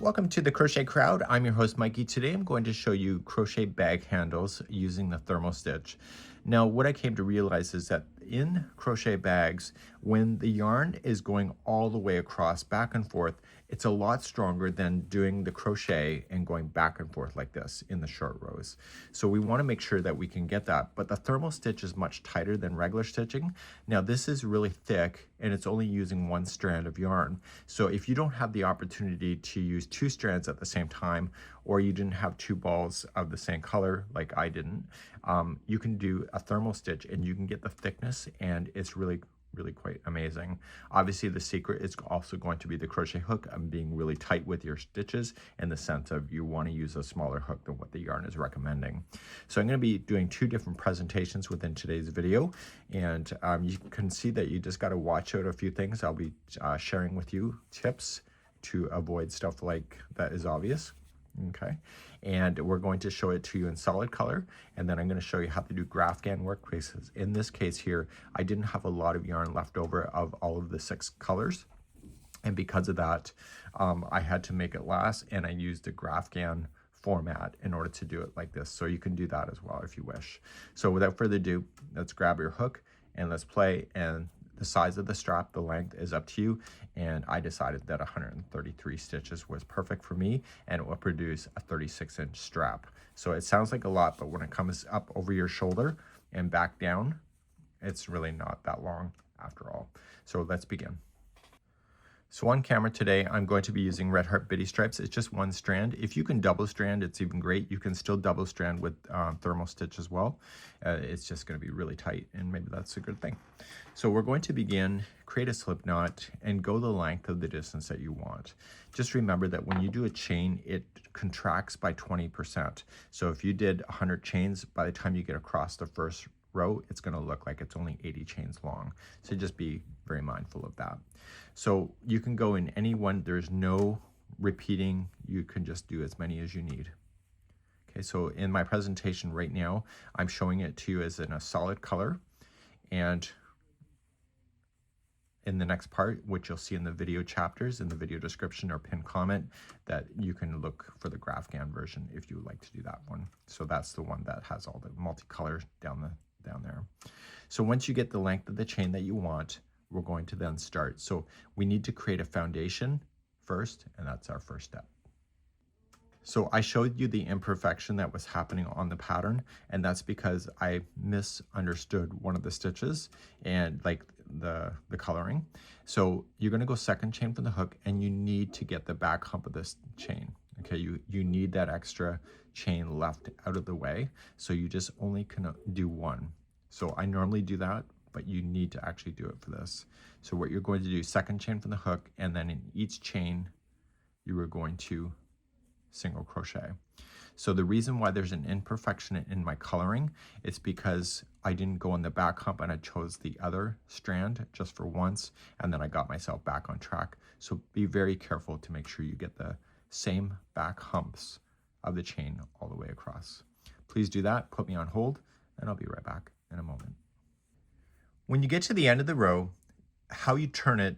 Welcome to the Crochet Crowd. I'm your host Mikey. Today I'm going to show you crochet bag handles using the thermal stitch. Now what I came to realize is that in crochet bags, when the yarn is going all the way across back and forth, it's a lot stronger than doing the crochet and going back and forth like this in the short rows. So we want to make sure that we can get that, but the thermal stitch is much tighter than regular stitching. Now this is really thick and it's only using one strand of yarn. So if you don't have the opportunity to use two strands at the same time, or you didn't have two balls of the same color like I didn't, you can do a thermal stitch and you can get the thickness, and it's really quite amazing. Obviously the secret is also going to be the crochet hook and being really tight with your stitches, in the sense of you want to use a smaller hook than what the yarn is recommending. So I'm going to be doing two different presentations within today's video, and you can see that you just got to watch out a few things. I'll be sharing with you tips to avoid stuff like that is obvious. Okay, and we're going to show it to you in solid color, and then I'm going to show you how to do Graphghan work pieces. In this case here, I didn't have a lot of yarn left over of all of the 6 colors, and because of that, I had to make it last, and I used the Graphghan format in order to do it like this. So you can do that as well if you wish. So without further ado, let's grab your hook and let's play. And the size of the strap, the length is up to you, and I decided that 133 stitches was perfect for me, and it will produce a 36-inch strap. So it sounds like a lot, but when it comes up over your shoulder and back down, it's really not that long after all. So let's begin. So on camera today, I'm going to be using Red Heart Bitty Stripes. It's just one strand. If you can double strand, it's even great. You can still double strand with thermal stitch as well. It's just going to be really tight, and maybe that's a good thing. So we're going to begin, create a slip knot, and go the length of the distance that you want. Just remember that when you do a chain, it contracts by 20%. So if you did 100 chains, by the time you get across the first row, it's going to look like it's only 80 chains long. So just be very mindful of that. So you can go in any one, there's no repeating, you can just do as many as you need. Okay, so in my presentation right now, I'm showing it to you as in a solid color, and in the next part, which you'll see in the video chapters, in the video description or pinned comment, that you can look for the Graphghan version if you would like to do that one. So that's the one that has all the multicolor down there. So once you get the length of the chain that you want, we're going to then start. So we need to create a foundation first, and that's our first step. So I showed you the imperfection that was happening on the pattern, and that's because I misunderstood one of the stitches and like the coloring. So you're going to go second chain from the hook, and you need to get the back hump of this chain. Okay, you need that extra chain left out of the way, so you just only can do one. So I normally do that, but you need to actually do it for this. So what you're going to do, second chain from the hook, and then in each chain you are going to single crochet. So the reason why there's an imperfection in my coloring, it's because I didn't go on the back hump and I chose the other strand just for once, and then I got myself back on track. So be very careful to make sure you get the same back humps of the chain all the way across. Please do that, put me on hold, and I'll be right back in a moment. When you get to the end of the row, how you turn it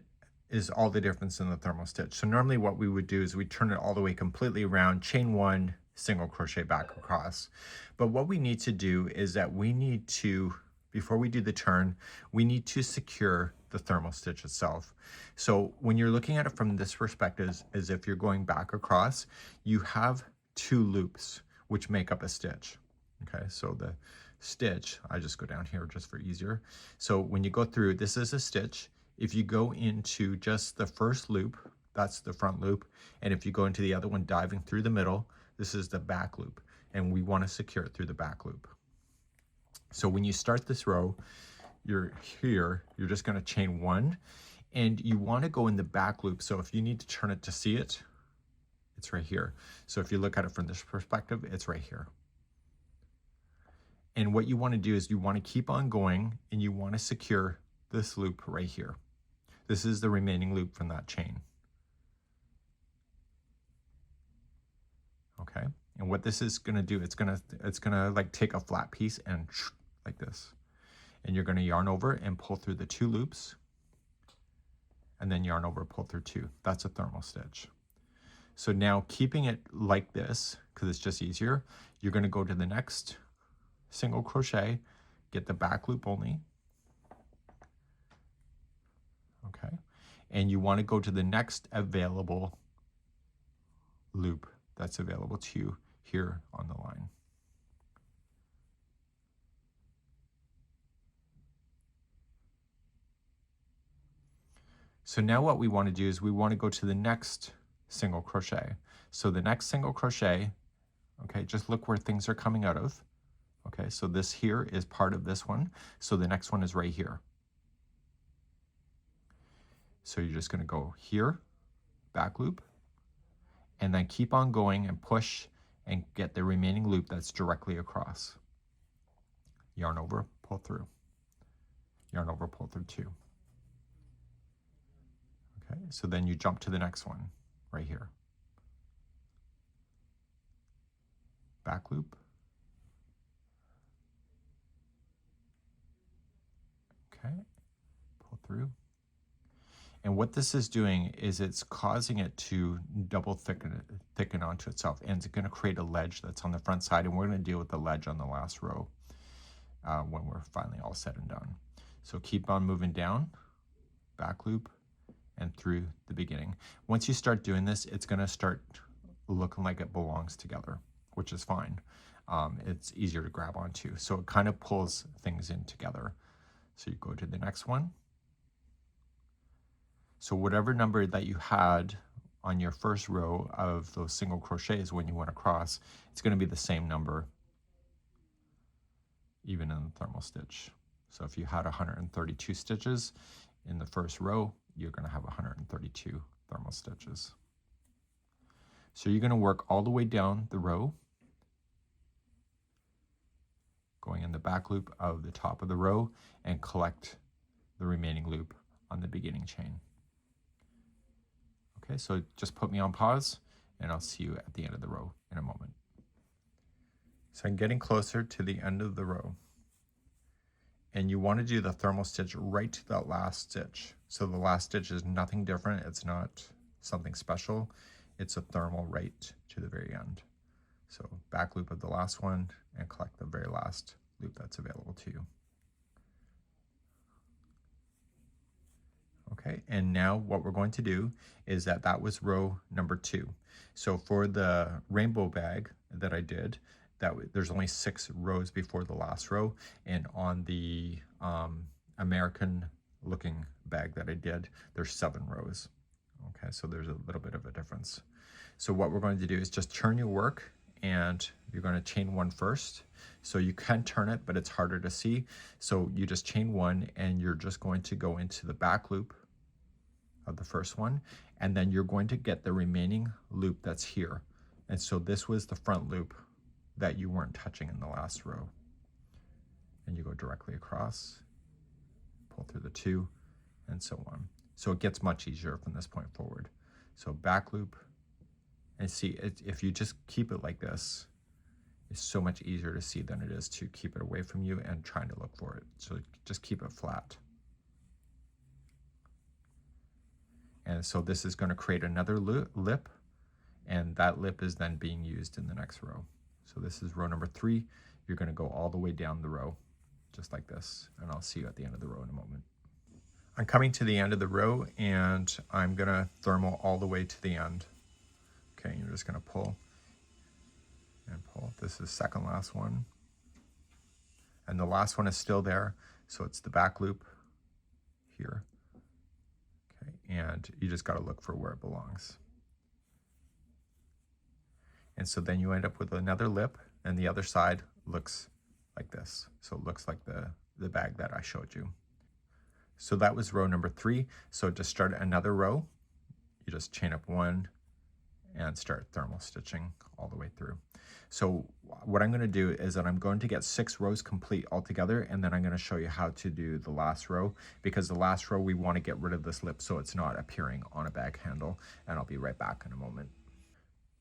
is all the difference in the thermal stitch. So normally what we would do is we turn it all the way completely around, chain 1, single crochet back across. But what we need to do is that we need to, before we do the turn, we need to secure the thermal stitch itself. So when you're looking at it from this perspective, as if you're going back across, you have 2 loops which make up a stitch. Okay, so the stitch, I just go down here just for easier. So when you go through, this is a stitch. If you go into just the first loop, that's the front loop, and if you go into the other one diving through the middle, this is the back loop, and we want to secure it through the back loop. So when you start this row, you're just going to chain 1, and you want to go in the back loop. So if you need to turn it to see it, it's right here. So if you look at it from this perspective, it's right here. And what you want to do is you want to keep on going, and you want to secure this loop right here. This is the remaining loop from that chain. Okay, and what this is going to do, it's gonna like take a flat piece and like this, and you're going to yarn over and pull through the 2 loops, and then yarn over, pull through 2. That's a thermal stitch. So now keeping it like this, because it's just easier, you're going to go to the next single crochet, get the back loop only. Okay. And you want to go to the next available loop that's available to you here on the line. So now what we want to do is we want to go to the next single crochet. So the next single crochet, okay, just look where things are coming out of. Okay, so this here is part of this one. So the next one is right here. So you're just going to go here, back loop, and then keep on going and push and get the remaining loop that's directly across. Yarn over, pull through. Yarn over, pull through 2. Okay, so then you jump to the next one right here. Back loop. Okay, pull through. And what this is doing is it's causing it to double thicken onto itself, and it's going to create a ledge that's on the front side, and we're going to deal with the ledge on the last row when we're finally all said and done. So keep on moving down, back loop, and through the beginning. Once you start doing this, it's going to start looking like it belongs together, which is fine. It's easier to grab onto. So it kind of pulls things in together. So you go to the next one. So whatever number that you had on your first row of those single crochets when you went across, it's going to be the same number even in the thermal stitch. So if you had 132 stitches in the first row, you're going to have 132 thermal stitches. So you're going to work all the way down the row, going in the back loop of the top of the row, and collect the remaining loop on the beginning chain. Okay, so just put me on pause, and I'll see you at the end of the row in a moment. So I'm getting closer to the end of the row. And you want to do the thermal stitch right to that last stitch. So the last stitch is nothing different. It's not something special. It's a thermal right to the very end. So back loop of the last one and collect the very last loop that's available to you. Okay, and now what we're going to do is that was row number 2. So for the rainbow bag that I did, there's only 6 rows before the last row, and on the American looking bag that I did, there's 7 rows. Okay, so there's a little bit of a difference. So what we're going to do is just turn your work, and you're going to chain 1 first. So you can turn it, but it's harder to see. So you just chain 1, and you're just going to go into the back loop of the first one, and then you're going to get the remaining loop that's here. And so this was the front loop that you weren't touching in the last row. And you go directly across, pull through the 2, and so on. So it gets much easier from this point forward. So back loop, and see, if you just keep it like this, it's so much easier to see than it is to keep it away from you and trying to look for it. So just keep it flat. And so this is going to create another lip, and that lip is then being used in the next row. So this is row number 3. You're going to go all the way down the row, just like this, and I'll see you at the end of the row in a moment. I'm coming to the end of the row, and I'm going to thermal all the way to the end. Okay, you're just going to pull and pull. This is second last one, and the last one is still there, so it's the back loop here. Okay, and you just got to look for where it belongs. And so then you end up with another lip, and the other side looks like this. So it looks like the bag that I showed you. So that was row number 3. So to start another row, you just chain up 1 and start thermal stitching all the way through. So what I'm going to do is that I'm going to get 6 rows complete altogether, and then I'm going to show you how to do the last row, because the last row we want to get rid of this lip so it's not appearing on a bag handle, and I'll be right back in a moment.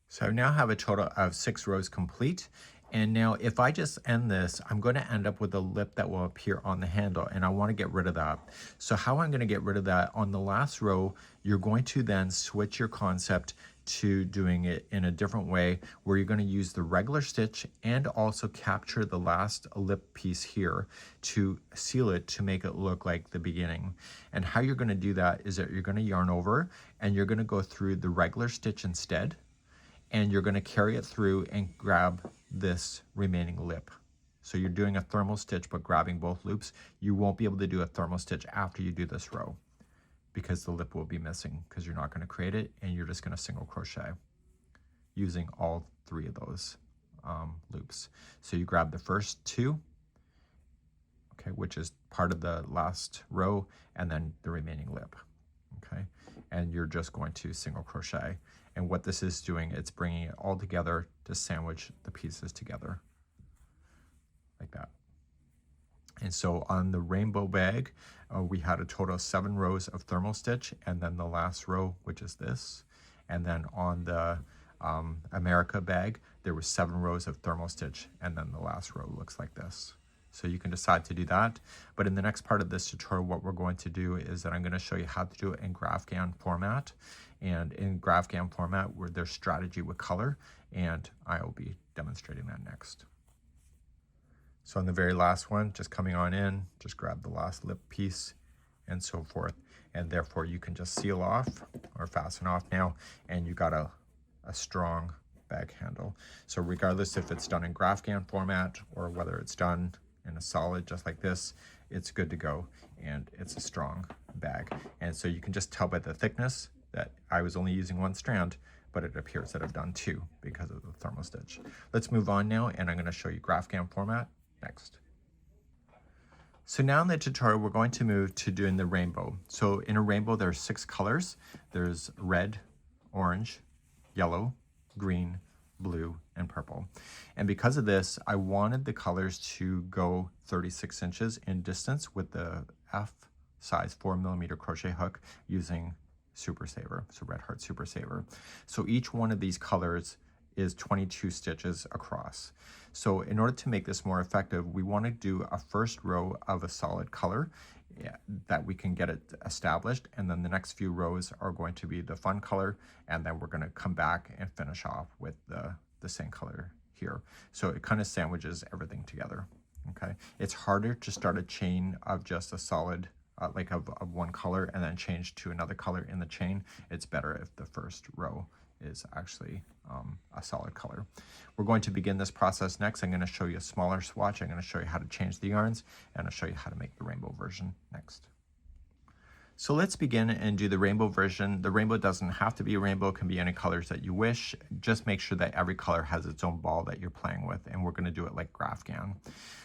So I now have a total of 6 rows complete, And now if I just end this, I'm going to end up with a lip that will appear on the handle, and I want to get rid of that. So how I'm going to get rid of that, on the last row, you're going to then switch your concept to doing it in a different way, where you're going to use the regular stitch and also capture the last lip piece here to seal it, to make it look like the beginning. And how you're going to do that is that you're going to yarn over and you're going to go through the regular stitch instead, and you're going to carry it through and grab this remaining lip. So you're doing a thermal stitch but grabbing both loops. You won't be able to do a thermal stitch after you do this row, because the lip will be missing, because you're not going to create it, and you're just going to single crochet using all 3 of those loops. So you grab the first 2, okay, which is part of the last row, and then the remaining lip, okay, and you're just going to single crochet. And what this is doing, it's bringing it all together to sandwich the pieces together like that. And so on the rainbow bag, we had a total of 7 rows of thermal stitch, and then the last row, which is this. And then on the America bag, there were 7 rows of thermal stitch, and then the last row looks like this. So you can decide to do that. But in the next part of this tutorial, what we're going to do is that I'm going to show you how to do it in Graphghan format. And in Graphghan format, where there's strategy with color, and I will be demonstrating that next. So on the very last one, just coming on in, just grab the last lip piece and so forth. And therefore you can just seal off or fasten off now, and you got a strong bag handle. So regardless if it's done in Graphghan format or whether it's done in a solid just like this, it's good to go, and it's a strong bag. And so you can just tell by the thickness that I was only using 1 strand, but it appears that I've done 2 because of the thermal stitch. Let's move on now, and I'm going to show you Graphghan format next. So now in the tutorial, we're going to move to doing the rainbow. So in a rainbow, there's 6 colors. There's red, orange, yellow, green, blue, and purple. And because of this, I wanted the colors to go 36 inches in distance with the F size 4mm crochet hook using Super Saver, so Red Heart Super Saver. So each one of these colors is 22 stitches across. So in order to make this more effective, we want to do a first row of a solid color that we can get it established, and then the next few rows are going to be the fun color, and then we're going to come back and finish off with the same color here. So it kind of sandwiches everything together. Okay, it's harder to start a chain of just a solid like of 1 color and then change to another color in the chain. It's better if the first row is actually a solid color. We're going to begin this process next. I'm going to show you a smaller swatch. I'm going to show you how to change the yarns, and I'll show you how to make the rainbow version next. So let's begin and do the rainbow version. The rainbow doesn't have to be a rainbow, it can be any colors that you wish. Just make sure that every color has its own ball that you're playing with, and we're going to do it like Graphghan.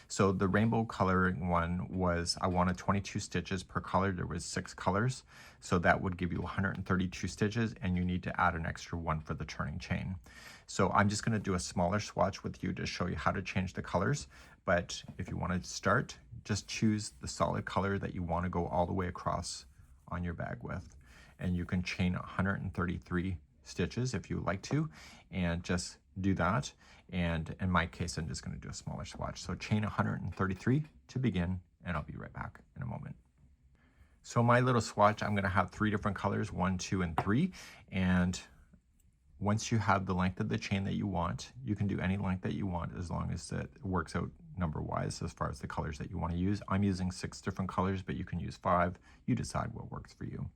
So the rainbow coloring one was, I wanted 22 stitches per color. There was 6 colors, so that would give you 132 stitches, and you need to add an extra 1 for the turning chain. So I'm just going to do a smaller swatch with you to show you how to change the colors. But if you want to start, just choose the solid color that you want to go all the way across on your bag with, and you can chain 133 stitches if you would like to, and just do that. And in my case, I'm just going to do a smaller swatch. So chain 133 to begin, and I'll be right back in a moment. So my little swatch, I'm going to have 3 different colors, 1, 2, and 3. And once you have the length of the chain that you want, you can do any length that you want as long as it works out number-wise as far as the colors that you want to use. I'm using 6 different colors, but you can use 5. You decide what works for you.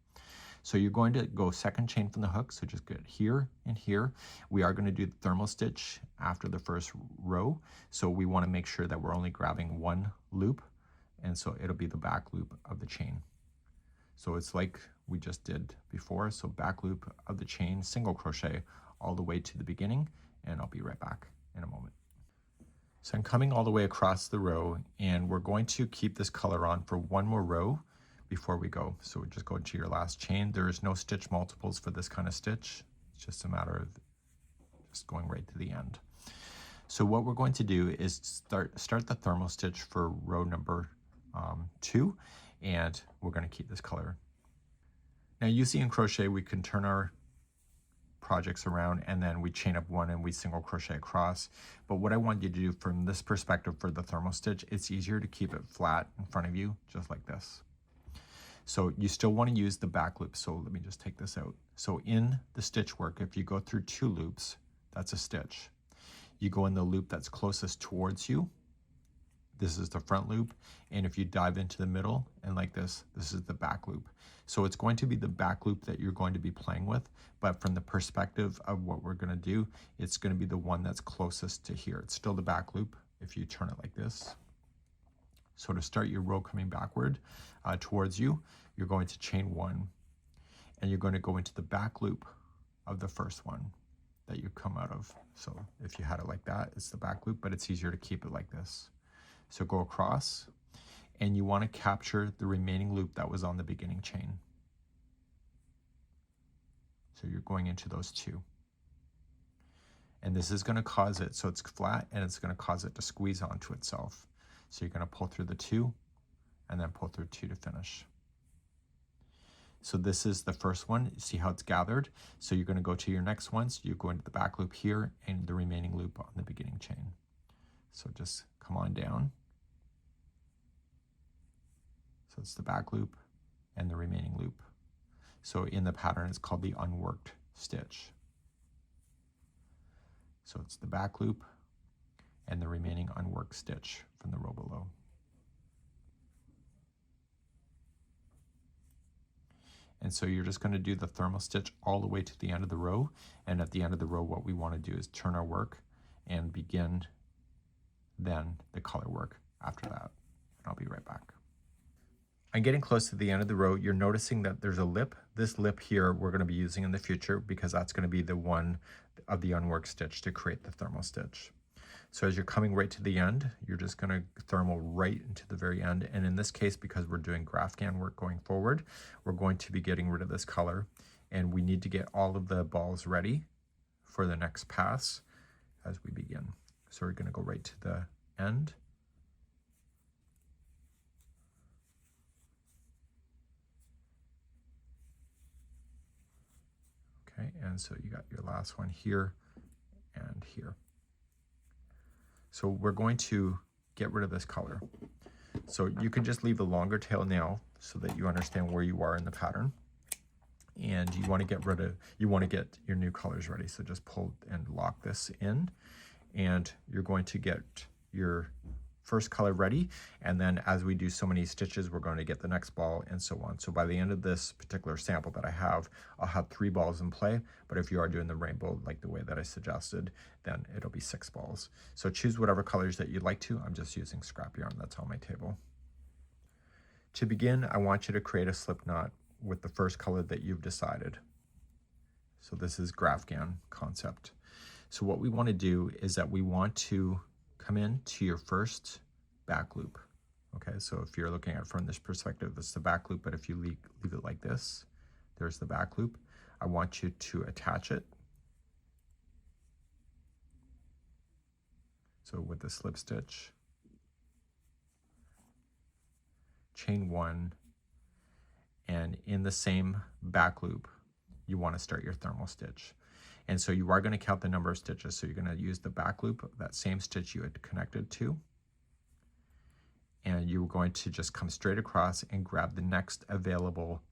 So you're going to go second chain from the hook, so just get here and here. We are going to do the thermal stitch after the first row, so we want to make sure that we're only grabbing 1 loop, and so it'll be the back loop of the chain. So it's like we just did before, so back loop of the chain, single crochet all the way to the beginning, and I'll be right back in a moment. So I'm coming all the way across the row, and we're going to keep this color on for 1 more row before we go. So we just go to your last chain. There is no stitch multiples for this kind of stitch. It's just a matter of just going right to the end. So what we're going to do is start the thermal stitch for row number 2, and we're going to keep this color. Now usually in crochet we can turn our projects around, and then we chain up one and we single crochet across. But what I want you to do from this perspective for the thermal stitch, it's easier to keep it flat in front of you, just like this. So you still want to use the back loop. So let me just take this out. So in the stitch work, if you go through 2 loops, that's a stitch. You go in the loop that's closest towards you. This is the front loop. And if you dive into the middle and like this, this is the back loop. So it's going to be the back loop that you're going to be playing with, but from the perspective of what we're going to do, it's going to be the one that's closest to here. It's still the back loop if you turn it like this. So to start your row coming backward towards you, you're going to chain 1, and you're going to go into the back loop of the first one that you come out of. So if you had it like that, it's the back loop, but it's easier to keep it like this. So go across, and you want to capture the remaining loop that was on the beginning chain. So you're going into those 2. And this is going to cause it, so it's flat, and it's going to cause it to squeeze onto itself. So you're going to pull through the 2 and then pull through 2 to finish. So this is the first one. You see how it's gathered? So you're going to go to your next one. So you go into the back loop here and the remaining loop on the beginning chain. So just come on down. So it's the back loop and the remaining loop. So in the pattern, it's called the unworked stitch. So it's the back loop and the remaining unworked stitch from the row below. And so you're just going to do the thermal stitch all the way to the end of the row. And at the end of the row, what we want to do is turn our work and begin then the color work after that. And I'll be right back. I'm getting close to the end of the row. You're noticing that there's a lip. This lip here we're going to be using in the future because that's going to be the one of the unworked stitch to create the thermal stitch. So as you're coming right to the end, you're just going to thermal right into the very end. And in this case, because we're doing Graphghan work going forward, we're going to be getting rid of this color. And we need to get all of the balls ready for the next pass as we begin. So we're going to go right to the end. Okay, and so you got your last one here and here. So we're going to get rid of this color. So you can just leave the longer tail now so that you understand where you are in the pattern. And you want to get rid of, you want to get your new colors ready. So just pull and lock this in, and you're going to get your first color ready. And then as we do so many stitches, we're going to get the next ball and so on. So by the end of this particular sample that I have, I'll have 3 balls in play. But if you are doing the rainbow like the way that I suggested, then it'll be 6 balls. So choose whatever colors that you'd like to. I'm just using scrap yarn that's on my table. To begin, I want you to create a slip knot with the first color that you've decided. So this is Graphghan concept. So what we want to do is that we want to come in to your first back loop. Okay, so if you're looking at it from this perspective, it's the back loop, but if you leave it like this, there's the back loop. I want you to attach it. So with the slip stitch, chain 1, and in the same back loop, you want to start your thermal stitch. And so you are going to count the number of stitches. So you're going to use the back loop, that same stitch you had connected to. And you're going to just come straight across and grab the next available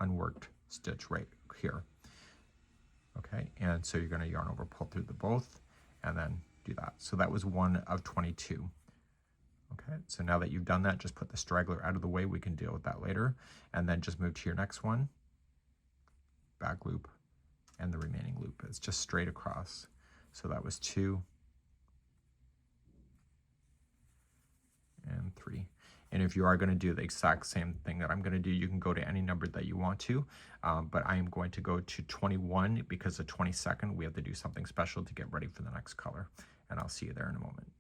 unworked stitch right here. Okay, and so you're going to yarn over, pull through the both, and then do that. So that was 1 of 22. Okay, so now that you've done that, just put the straggler out of the way. We can deal with that later. And then just move to your next one, back loop, and the remaining loop. It's just straight across. So that was 2 and 3. And if you are going to do the exact same thing that I'm going to do, you can go to any number that you want to, but I am going to go to 21 because the 22nd we have to do something special to get ready for the next color, and I'll see you there in a moment.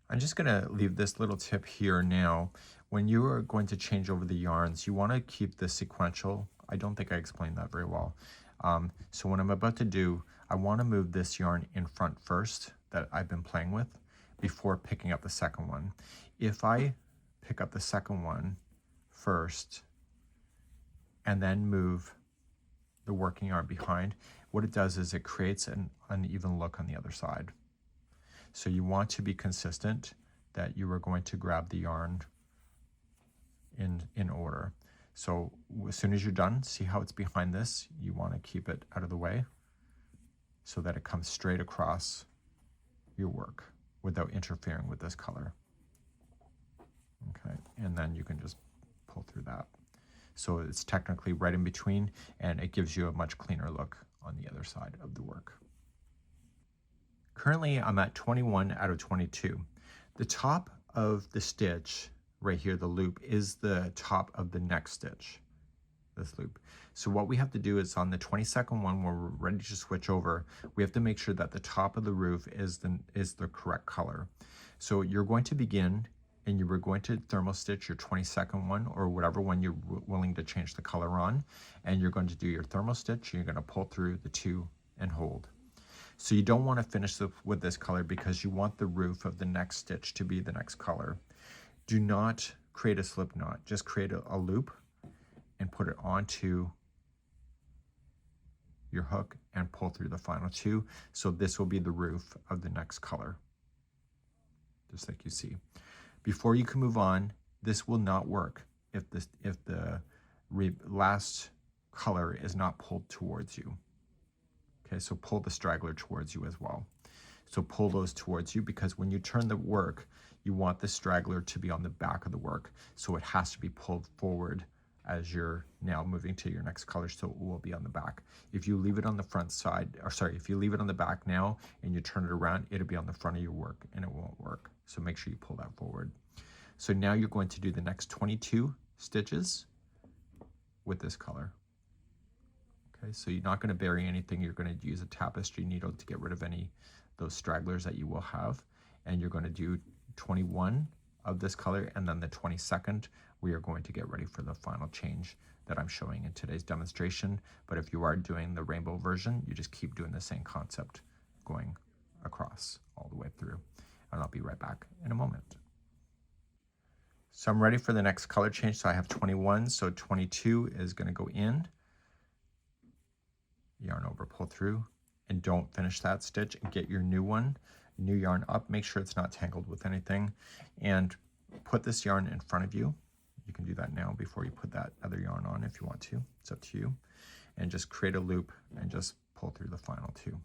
I'm just going to leave this little tip here now. When you are going to change over the yarns, you want to keep the sequential. I don't think I explained that very well. So what I'm about to do, I want to move this yarn in front first that I've been playing with before picking up the second one. If I pick up the second one first and then move the working yarn behind, what it does is it creates an uneven look on the other side. So you want to be consistent that you are going to grab the yarn in order. So as soon as you're done, see how it's behind this? You want to keep it out of the way so that it comes straight across your work without interfering with this color. Okay, and then you can just pull through that. So it's technically right in between, and it gives you a much cleaner look on the other side of the work. Currently, I'm at 21 out of 22. The top of the stitch right here, the loop, is the top of the next stitch, this loop. So what we have to do is on the 22nd one, where we're ready to switch over, we have to make sure that the top of the roof is the correct color. So you're going to begin, and you were going to thermal stitch your 22nd one, or whatever one you're willing to change the color on, and you're going to do your thermal stitch, and you're going to pull through the 2 and hold. So you don't want to finish with this color because you want the roof of the next stitch to be the next color. Do not create a slip knot, just create a loop and put it onto your hook and pull through the final 2. So this will be the roof of the next color, just like you see. Before you can move on, this will not work if the last color is not pulled towards you. Okay, so pull the straggler towards you as well. So pull those towards you, because when you turn the work, you want the straggler to be on the back of the work. So it has to be pulled forward as you're now moving to your next color, so it will be on the back. If you leave it on the front side, or sorry, if you leave it on the back now and you turn it around, it'll be on the front of your work and it won't work. So make sure you pull that forward. So now you're going to do the next 22 stitches with this color. Okay, so you're not going to bury anything. You're going to use a tapestry needle to get rid of any those stragglers that you will have, and you're going to do 21 of this color, and then the 22nd we are going to get ready for the final change that I'm showing in today's demonstration. But if you are doing the rainbow version, you just keep doing the same concept going across all the way through, and I'll be right back in a moment. So I'm ready for the next color change. So I have 21, so 22 is going to go in, yarn over, pull through, and don't finish that stitch, and get your new one, new yarn up. Make sure it's not tangled with anything, and put this yarn in front of you. You can do that now before you put that other yarn on if you want to. It's up to you. And just create a loop and just pull through the final 2.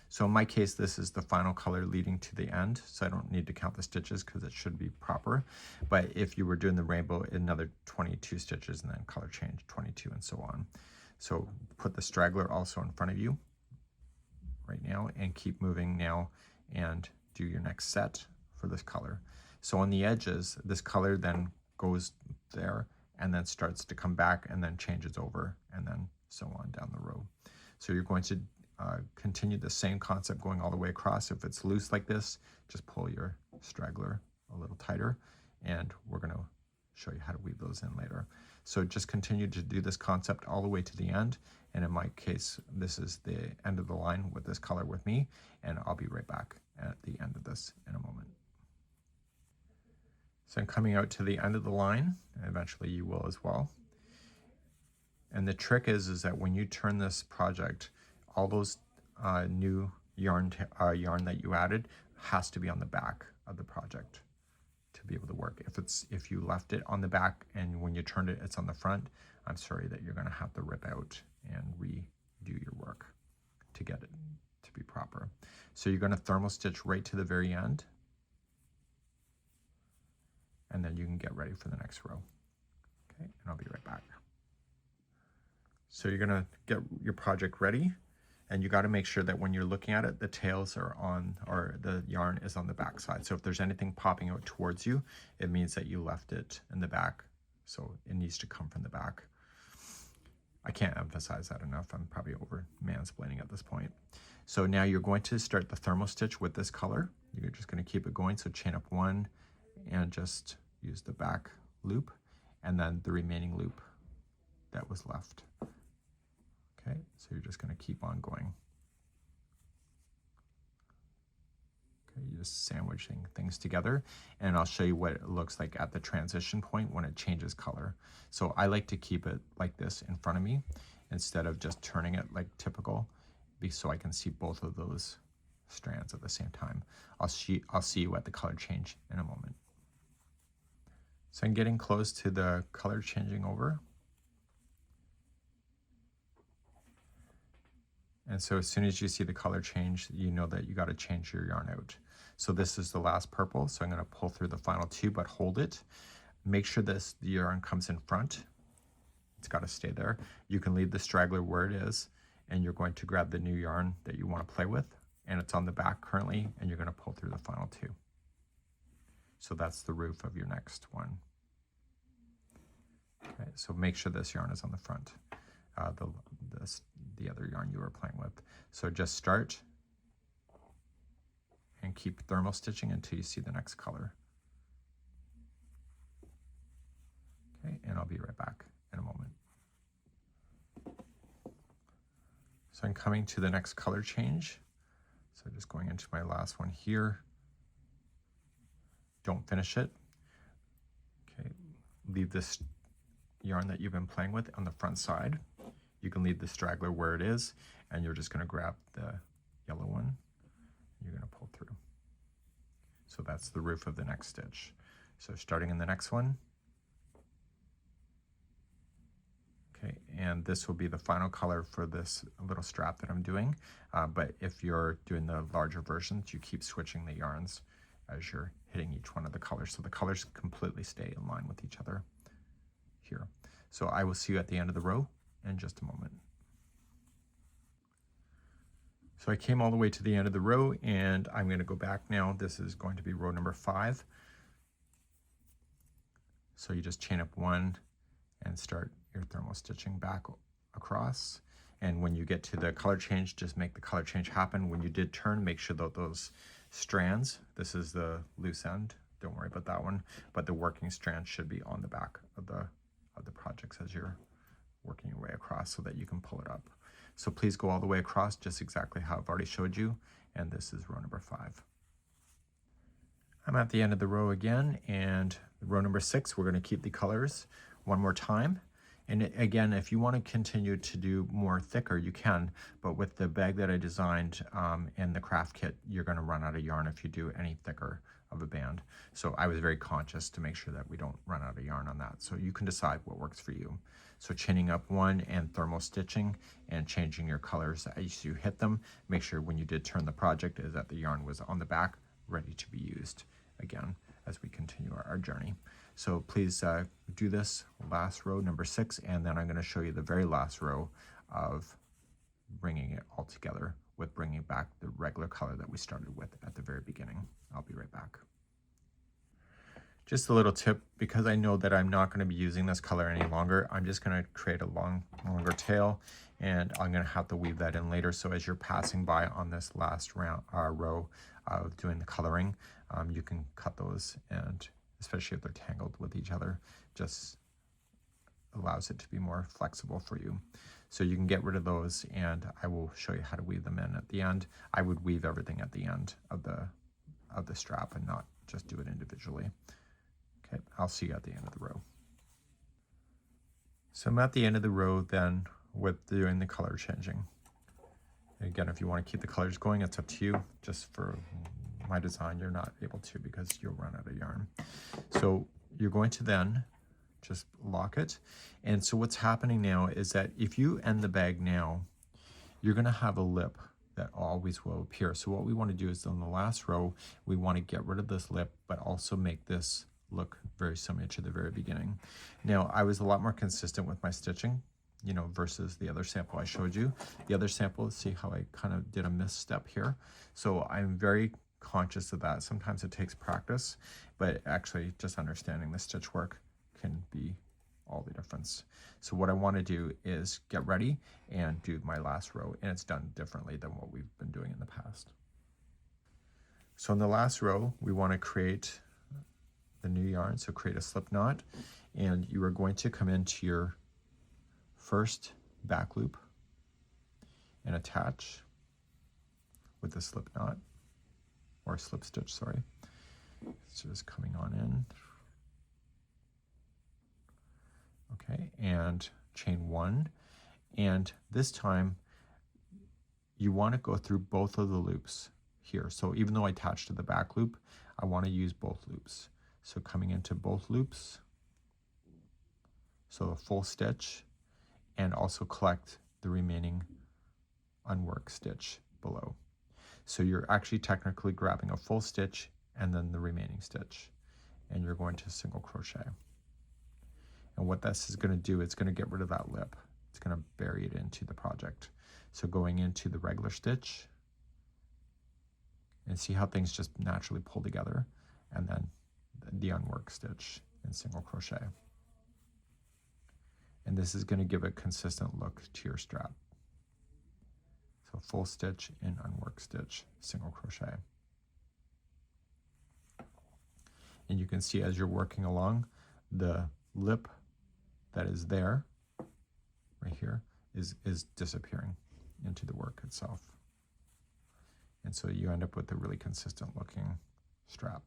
So in my case, this is the final color leading to the end, so I don't need to count the stitches because it should be proper. But if you were doing the rainbow, another 22 stitches and then color change 22 and so on. So put the straggler also in front of you right now and keep moving now and do your next set for this color. So on the edges, this color then goes there and then starts to come back and then changes over and then so on down the row. So you're going to continue the same concept going all the way across. If it's loose like this, just pull your straggler a little tighter, and we're going to show you how to weave those in later. So just continue to do this concept all the way to the end, and in my case, this is the end of the line with this color with me, and I'll be right back at the end of this in a moment. So I'm coming out to the end of the line, and eventually you will as well. And the trick is that when you turn this project, all those new yarn that you added has to be on the back of the project to be able to work. If you left it on the back and when you turned it, it's on the front, I'm sorry that you're going to have to rip out and redo your work to get it to be proper. So you're going to thermal stitch right to the very end, and then you can get ready for the next row. Okay, and I'll be right back. So you're going to get your project ready. And you got to make sure that when you're looking at it, the tails are on, or the yarn is on the back side. So if there's anything popping out towards you, it means that you left it in the back. So it needs to come from the back. I can't emphasize that enough. I'm probably over mansplaining at this point. So now you're going to start the thermal stitch with this color. You're just going to keep it going. So chain up 1 and just use the back loop and then the remaining loop that was left. Okay, so you're just going to keep on going. Okay, you're just sandwiching things together, and I'll show you what it looks like at the transition point when it changes color. So I like to keep it like this in front of me, instead of just turning it like typical, so I can see both of those strands at the same time. I'll see you at the color change in a moment. So I'm getting close to the color changing over. And so as soon as you see the color change, you know that you got to change your yarn out. So this is the last purple, so I'm going to pull through the final two, but hold it. Make sure the yarn comes in front. It's got to stay there. You can leave the straggler where it is, and you're going to grab the new yarn that you want to play with, and it's on the back currently, and you're going to pull through the final two. So that's the roof of your next one. Okay, so make sure this yarn is on the front, the other yarn you were playing with. So just start and keep thermal stitching until you see the next color. Okay, and I'll be right back in a moment. So I'm coming to the next color change. So just going into my last one here. Don't finish it. Okay, leave this yarn that you've been playing with on the front side. You can leave the straggler where it is, and you're just going to grab the yellow one. You're going to pull through. So that's the roof of the next stitch. So starting in the next one. Okay, and this will be the final color for this little strap that I'm doing. But if you're doing the larger versions, you keep switching the yarns as you're hitting each one of the colors. So the colors completely stay in line with each other here. So I will see you at the end of the row in just a moment. So I came all the way to the end of the row, and I'm going to go back now. This is going to be row number 5. So you just chain up 1 and start your thermal stitching back across. And when you get to the color change, just make the color change happen. When you did turn, make sure that those strands, this is the loose end, don't worry about that one, but the working strand should be on the back of the projects as you're working your way across, so that you can pull it up. So please go all the way across, just exactly how I've already showed you. And this is row number 5. I'm at the end of the row again, and row number 6, we're going to keep the colors one more time. And again, if you want to continue to do more thicker, you can, but with the bag that I designed in the craft kit, you're going to run out of yarn if you do any thicker of a band. So I was very conscious to make sure that we don't run out of yarn on that. So you can decide what works for you. So chaining up 1 and thermal stitching and changing your colors as you hit them. Make sure when you did turn the project is that the yarn was on the back, ready to be used again as we continue our journey. So please do this last row, number 6, and then I'm going to show you the very last row of bringing it all together with bringing back the regular color that we started with at the very beginning. I'll be right back. Just a little tip, because I know that I'm not going to be using this color any longer, I'm just going to create a longer tail, and I'm going to have to weave that in later. So as you're passing by on this last row of doing the coloring, you can cut those, and especially if they're tangled with each other, just allows it to be more flexible for you. So you can get rid of those, and I will show you how to weave them in at the end. I would weave everything at the end of the strap and not just do it individually. Okay, I'll see you at the end of the row. So I'm at the end of the row then with doing the color changing. Again, if you want to keep the colors going, it's up to you. Just for my design, you're not able to because you'll run out of yarn. So you're going to then just lock it. And so what's happening now is that if you end the bag now, you're going to have a lip that always will appear. So what we want to do is on the last row, we want to get rid of this lip, but also make this look very similar to the very beginning. Now, I was a lot more consistent with my stitching, you know, versus the other sample I showed you. The other sample, see how I kind of did a misstep here. So I'm very conscious of that. Sometimes it takes practice, but actually just understanding the stitch work can be all the difference. So what I want to do is get ready and do my last row, and it's done differently than what we've been doing in the past. So in the last row, we want to create the new yarn. So create a slip knot, and you are going to come into your first back loop and attach with the slip knot, or slip stitch, sorry. So just coming on in. Okay, and chain 1, And this time you want to go through both of the loops here. So even though I attached to the back loop, I want to use both loops. So coming into both loops, so a full stitch, and also collect the remaining unworked stitch below. So you're actually technically grabbing a full stitch and then the remaining stitch, and you're going to single crochet. And what this is going to do, it's going to get rid of that lip. It's going to bury it into the project. So going into the regular stitch, and see how things just naturally pull together, and then the unworked stitch and single crochet. And this is going to give a consistent look to your strap. So full stitch and unworked stitch, single crochet. And you can see as you're working along, the lip that is there, right here, is disappearing into the work itself. And so you end up with a really consistent looking strap.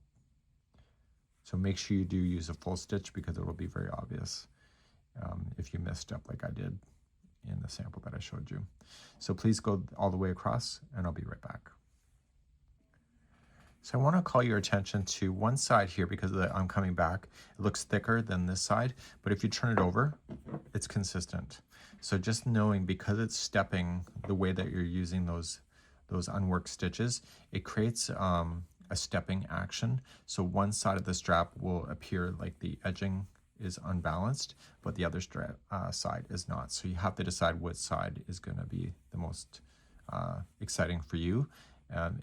So make sure you do use a full stitch because it will be very obvious if you missed up like I did in the sample that I showed you. So please go all the way across and I'll be right back. So I want to call your attention to one side here because I'm coming back. It looks thicker than this side, but if you turn it over, it's consistent. So just knowing because it's stepping the way that you're using those unworked stitches, it creates a stepping action. So one side of the strap will appear like the edging is unbalanced, but the other side is not. So you have to decide which side is going to be the most exciting for you.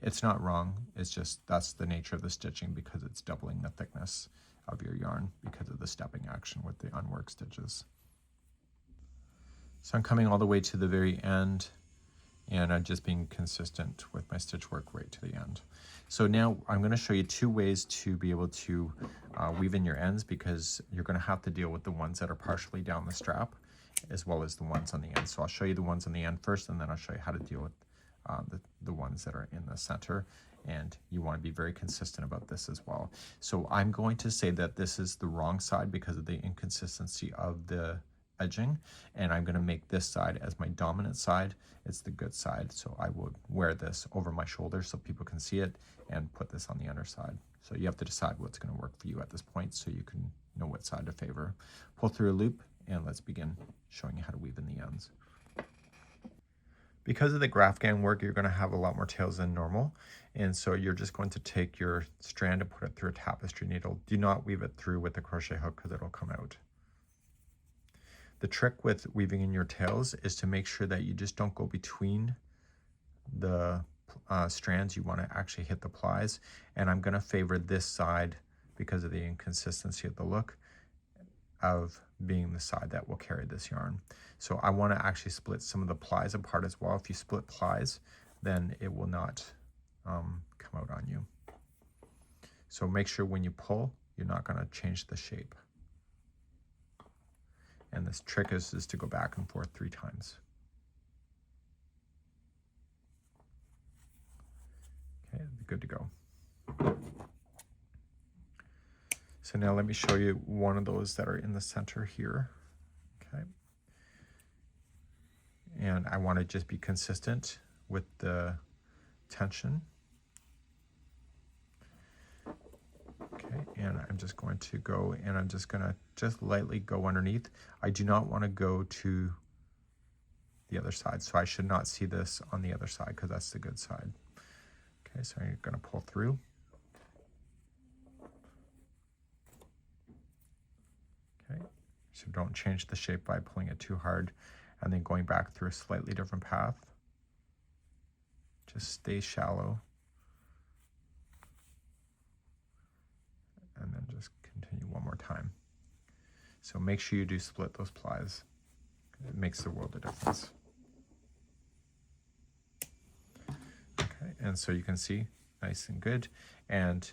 It's not wrong, it's just that's the nature of the stitching because it's doubling the thickness of your yarn because of the stepping action with the unworked stitches. So I'm coming all the way to the very end, and I'm just being consistent with my stitch work right to the end. So now I'm going to show you two ways to be able to weave in your ends, because you're going to have to deal with the ones that are partially down the strap as well as the ones on the end. So I'll show you the ones on the end first, and then I'll show you how to deal with the ones that are in the center, and you want to be very consistent about this as well. So I'm going to say that this is the wrong side because of the inconsistency of the edging, and I'm going to make this side as my dominant side. It's the good side, so I would wear this over my shoulder so people can see it and put this on the underside. So you have to decide what's going to work for you at this point so you can know what side to favor. Pull through a loop, and let's begin showing you how to weave in the ends. Because of the Graphghan work, you're going to have a lot more tails than normal, and so you're just going to take your strand and put it through a tapestry needle. Do not weave it through with a crochet hook because it'll come out. The trick with weaving in your tails is to make sure that you just don't go between the strands. You want to actually hit the plies, and I'm going to favor this side because of the inconsistency of the look of being the side that will carry this yarn. So I want to actually split some of the plies apart as well. If you split plies, then it will not come out on you. So make sure when you pull, you're not going to change the shape. And this trick is to go back and forth 3 times. Okay, good to go. So now let me show you one of those that are in the center here. Okay. And I want to just be consistent with the tension. Okay, and I'm just going to go, and I'm just going to just lightly go underneath. I do not want to go to the other side, so I should not see this on the other side because that's the good side. Okay, so I'm going to pull through. Okay, so don't change the shape by pulling it too hard and then going back through a slightly different path. Just stay shallow. And then just continue one more time. So make sure you do split those plies. It makes the world of difference. Okay, and so you can see, nice and good. And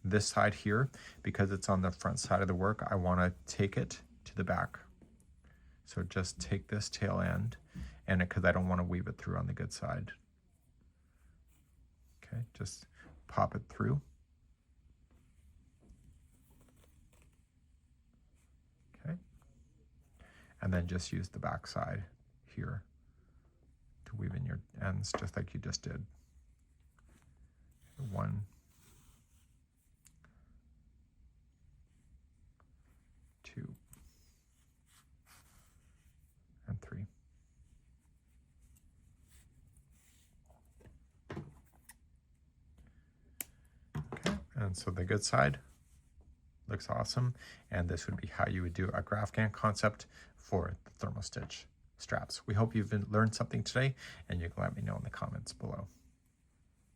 this side here, because it's on the front side of the work, I want to take it to the back. So just take this tail end, and because I don't want to weave it through on the good side. Okay, just pop it through. Okay, and then just use the back side here to weave in your ends just like you just did. 1, 2, and 3. Okay, and so the good side looks awesome, and this would be how you would do a Graphghan concept for the thermal stitch straps. We hope you've learned something today, and you can let me know in the comments below.